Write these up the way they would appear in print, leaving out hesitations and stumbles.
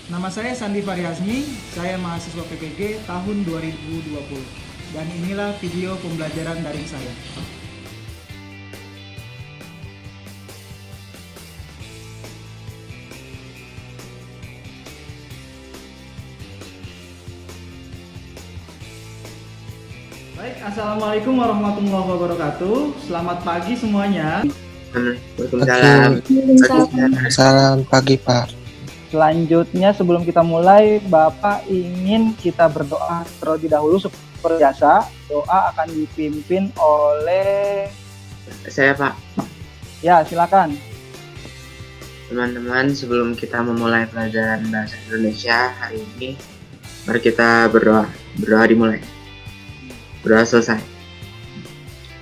Nama saya Sandi Faryazmi, saya mahasiswa PPG tahun 2020. Dan inilah video pembelajaran daring saya. Baik, Assalamualaikum warahmatullahi wabarakatuh. Selamat pagi semuanya. Waalaikumsalam. Salam pagi Pak. Selanjutnya sebelum kita mulai, Bapak ingin kita berdoa terlebih dahulu seperti biasa. Doa akan dipimpin oleh Saya Pak. Ya, silakan. Teman-teman, sebelum kita memulai pelajaran bahasa Indonesia hari ini, mari kita berdoa. Berdoa dimulai. Berdoa selesai.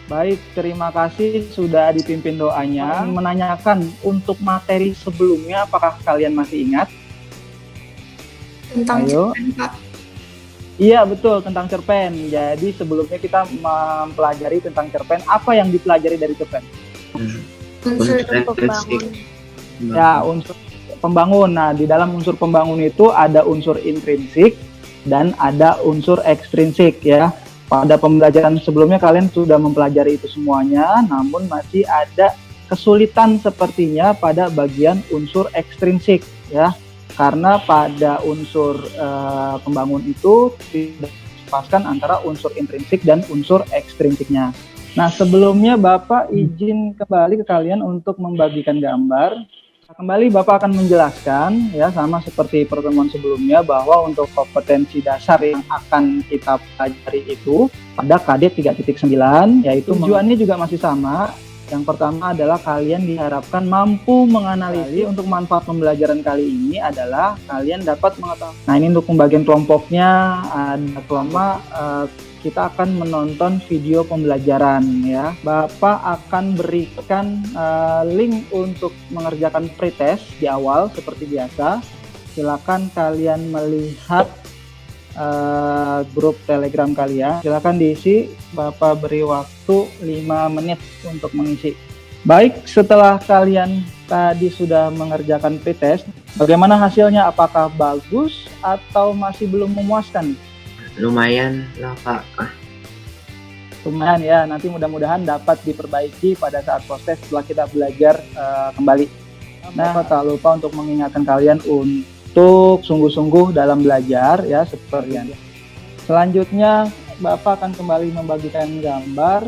Baik, terima kasih sudah dipimpin doanya. Menanyakan untuk materi sebelumnya, apakah kalian masih ingat? Tentang Ayo. cerpen, Pak. Iya, betul, tentang cerpen. Jadi sebelumnya kita mempelajari tentang cerpen. Apa yang dipelajari dari cerpen? Unsur Intrinsik. pembangun. Ya, unsur pembangun. Nah, di dalam unsur pembangun itu ada unsur intrinsik dan ada unsur ekstrinsik ya. Pada pembelajaran sebelumnya kalian sudah mempelajari itu semuanya, namun masih ada kesulitan sepertinya pada bagian unsur ekstrinsik ya. Karena pada unsur pembangun itu tidak dipaskan antara unsur intrinsik dan unsur ekstrinsiknya. Nah, sebelumnya Bapak izin kembali ke kalian untuk membagikan gambar. Kembali Bapak akan menjelaskan ya, sama seperti pertemuan sebelumnya, bahwa untuk kompetensi dasar yang akan kita pelajari itu pada KD 3.9, yaitu tujuannya juga masih sama. Yang pertama adalah kalian diharapkan mampu menganalisis. Untuk manfaat pembelajaran kali ini adalah kalian dapat mengetahui. Nah, ini untuk pembagian kelompoknya, ada kelompok kita akan menonton video pembelajaran ya. Bapak akan berikan link untuk mengerjakan pretest di awal seperti biasa. Silakan kalian melihat grup Telegram kalian. Silakan diisi. Bapak beri waktu 5 menit untuk mengisi. Baik, setelah kalian tadi sudah mengerjakan pretest, bagaimana hasilnya? Apakah bagus atau masih belum memuaskan? Lumayan lah Pak. Lumayan ya, nanti mudah-mudahan dapat diperbaiki pada saat proses setelah kita belajar kembali. Nah, tak lupa untuk mengingatkan kalian untuk sungguh-sungguh dalam belajar ya, seperti ini. Selanjutnya Bapak akan kembali membagikan gambar.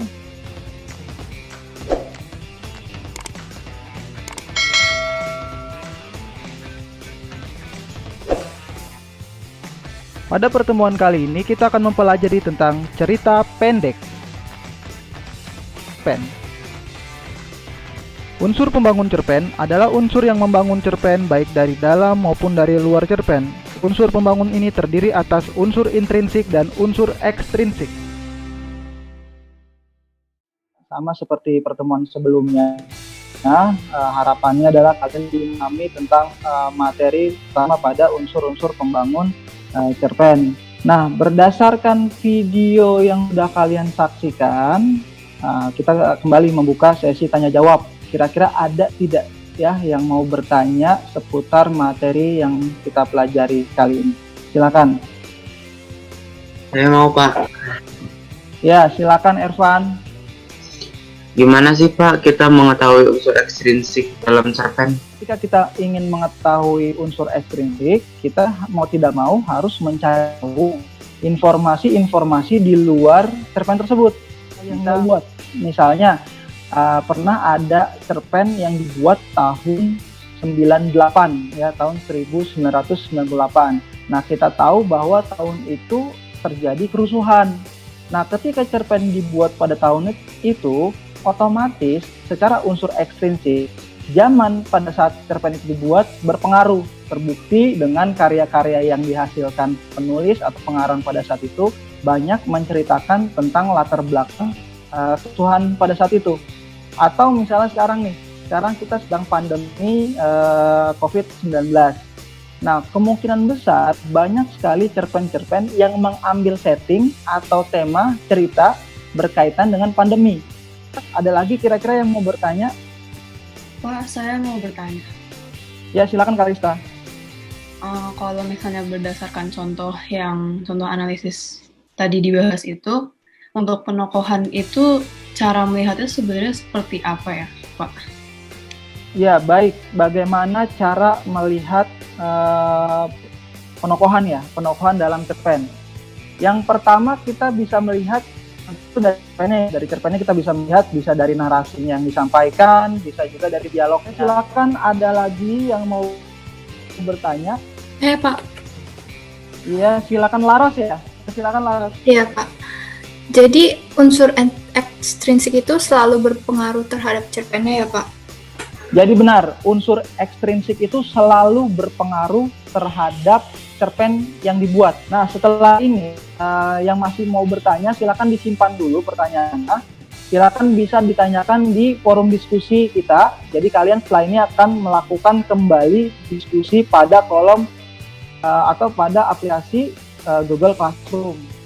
Pada pertemuan kali ini kita akan mempelajari tentang cerita pendek. Unsur pembangun cerpen adalah unsur yang membangun cerpen baik dari dalam maupun dari luar cerpen. Unsur pembangun ini terdiri atas unsur intrinsik dan unsur ekstrinsik. Sama seperti pertemuan sebelumnya. Nah, harapannya adalah kalian memahami tentang materi pertama pada unsur-unsur pembangun cerpen. Nah, berdasarkan video yang sudah kalian saksikan, kita kembali membuka sesi tanya jawab. Kira-kira ada tidak ya yang mau bertanya seputar materi yang kita pelajari kali ini? Silakan. Saya mau Pak. Ya, silakan Ervan. Gimana sih Pak kita mengetahui unsur ekstrinsik dalam cerpen? Ketika kita ingin mengetahui unsur ekstrinsik, kita mau tidak mau harus mencari informasi-informasi di luar cerpen tersebut yang kita buat. Misalnya pernah ada cerpen yang dibuat tahun 98 ya, tahun 1998. Nah, kita tahu bahwa tahun itu terjadi kerusuhan. Nah, ketika cerpen dibuat pada tahun itu, otomatis secara unsur ekstrinsik zaman pada saat cerpen itu dibuat berpengaruh. Terbukti dengan karya-karya yang dihasilkan penulis atau pengarang pada saat itu banyak menceritakan tentang latar belakang kerusuhan pada saat itu. Atau misalnya sekarang kita sedang pandemi COVID-19. Nah, kemungkinan besar banyak sekali cerpen-cerpen yang mengambil setting atau tema cerita berkaitan dengan pandemi. Ada lagi kira-kira yang mau bertanya? Pak, saya mau bertanya. Ya, silakan Kalista. kalau misalnya berdasarkan contoh analisis tadi dibahas itu, untuk penokohan itu cara melihatnya sebenarnya seperti apa ya, Pak? Ya, baik. Bagaimana cara melihat penokohan dalam cerpen? Yang pertama kita bisa melihat itu dari cerpennya kita bisa melihat, bisa dari narasinya yang disampaikan, bisa juga dari dialognya. Silakan, ada lagi yang mau bertanya? Pak. Iya, silakan Laras ya. Silakan Laras. Iya, Pak. Jadi unsur ekstrinsik itu selalu berpengaruh terhadap cerpennya ya, Pak? Jadi benar, unsur ekstrinsik itu selalu berpengaruh terhadap cerpen yang dibuat. Nah, setelah ini yang masih mau bertanya silakan disimpan dulu pertanyaannya. Silakan bisa ditanyakan di forum diskusi kita. Jadi kalian setelah ini akan melakukan kembali diskusi pada kolom atau pada aplikasi Google Classroom.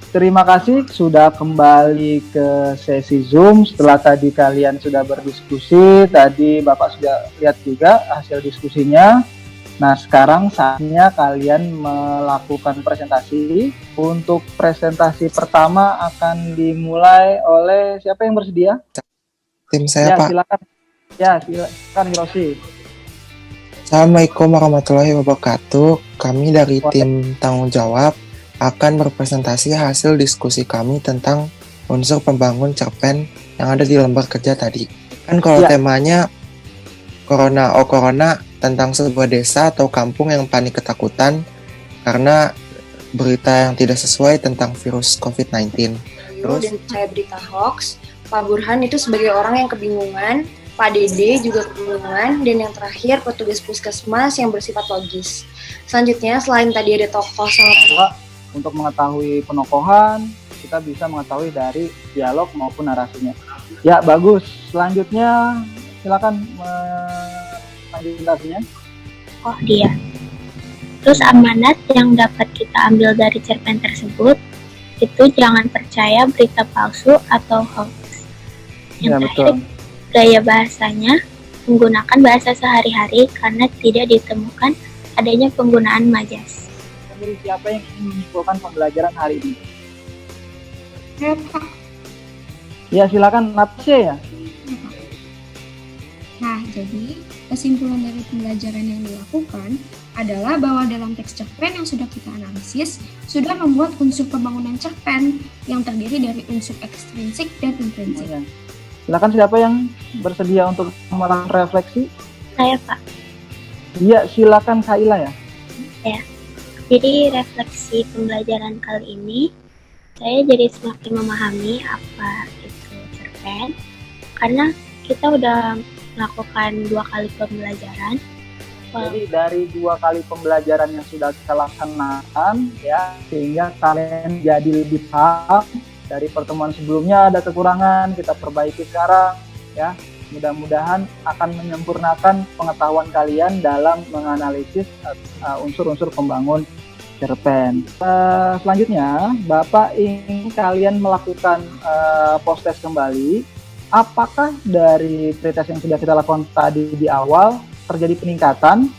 Terima kasih sudah kembali ke sesi Zoom. Setelah tadi kalian sudah berdiskusi, tadi Bapak sudah lihat juga hasil diskusinya. Nah, sekarang saatnya kalian melakukan presentasi. Untuk presentasi pertama akan dimulai oleh siapa yang bersedia? Tim saya, Pak. Silakan. Silakan Hiroshi. Assalamualaikum warahmatullahi wabarakatuh. Kami dari tim tanggung jawab akan berpresentasi hasil diskusi kami tentang unsur pembangun cerpen yang ada di lembar kerja tadi. Kan kalau temanya Corona tentang sebuah desa atau kampung yang panik ketakutan karena berita yang tidak sesuai tentang virus COVID-19. Terus dan percaya berita hoax, Pak Burhan itu sebagai orang yang kebingungan, Pak Dede juga kebingungan, dan yang terakhir petugas puskesmas yang bersifat logis. Selanjutnya selain tadi ada tokoh sama untuk mengetahui penokohan, kita bisa mengetahui dari dialog maupun narasinya. Ya, bagus. Selanjutnya, silakan lanjutkan narasinya. Oh, dia. Terus amanat yang dapat kita ambil dari cerpen tersebut, itu jangan percaya berita palsu atau hoax. Yang terakhir, gaya bahasanya menggunakan bahasa sehari-hari karena tidak ditemukan adanya penggunaan majas. Siapa yang ingin menyimpulkan pembelajaran hari ini? Ya, silakan Natasha ya. Nah, jadi kesimpulan dari pembelajaran yang dilakukan adalah bahwa dalam teks cerpen yang sudah kita analisis sudah membuat unsur pembangunan cerpen yang terdiri dari unsur ekstrinsik dan intrinsik. Silakan siapa yang bersedia untuk melakukan refleksi? Saya, Pak. Iya, silakan Kaila ya. Ya. Jadi refleksi pembelajaran kali ini, saya jadi semakin memahami apa itu cerpen, karena kita udah melakukan 2 kali pembelajaran. Jadi dari 2 kali pembelajaran yang sudah kita laksanakan, ya, sehingga kalian jadi lebih paham. Dari pertemuan sebelumnya ada kekurangan, kita perbaiki sekarang, ya. Mudah-mudahan akan menyempurnakan pengetahuan kalian dalam menganalisis unsur-unsur pembangun cerpen. Selanjutnya, Bapak ingin kalian melakukan post-test kembali. Apakah dari pretest yang sudah kita lakukan tadi di awal terjadi peningkatan?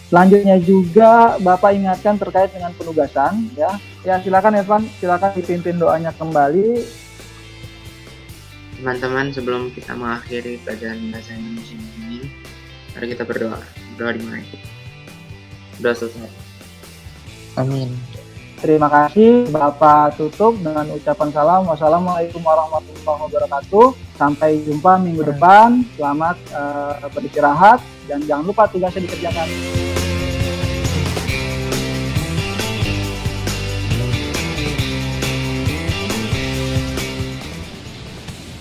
Selanjutnya juga Bapak ingatkan terkait dengan penugasan, ya. Ya, silakan Evan, silakan dipimpin doanya kembali. Teman-teman, sebelum kita mengakhiri pelajaran bahasa Indonesia ini, mari kita berdoa. Berdoa dimulai. Doa selesai. Amin. Terima kasih. Bapak tutup dengan ucapan salam. Wassalamualaikum warahmatullahi wabarakatuh. Sampai jumpa minggu depan. Selamat beristirahat dan jangan lupa tugasnya dikerjakan.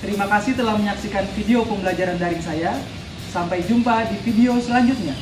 Terima kasih telah menyaksikan video pembelajaran daring saya. Sampai jumpa di video selanjutnya.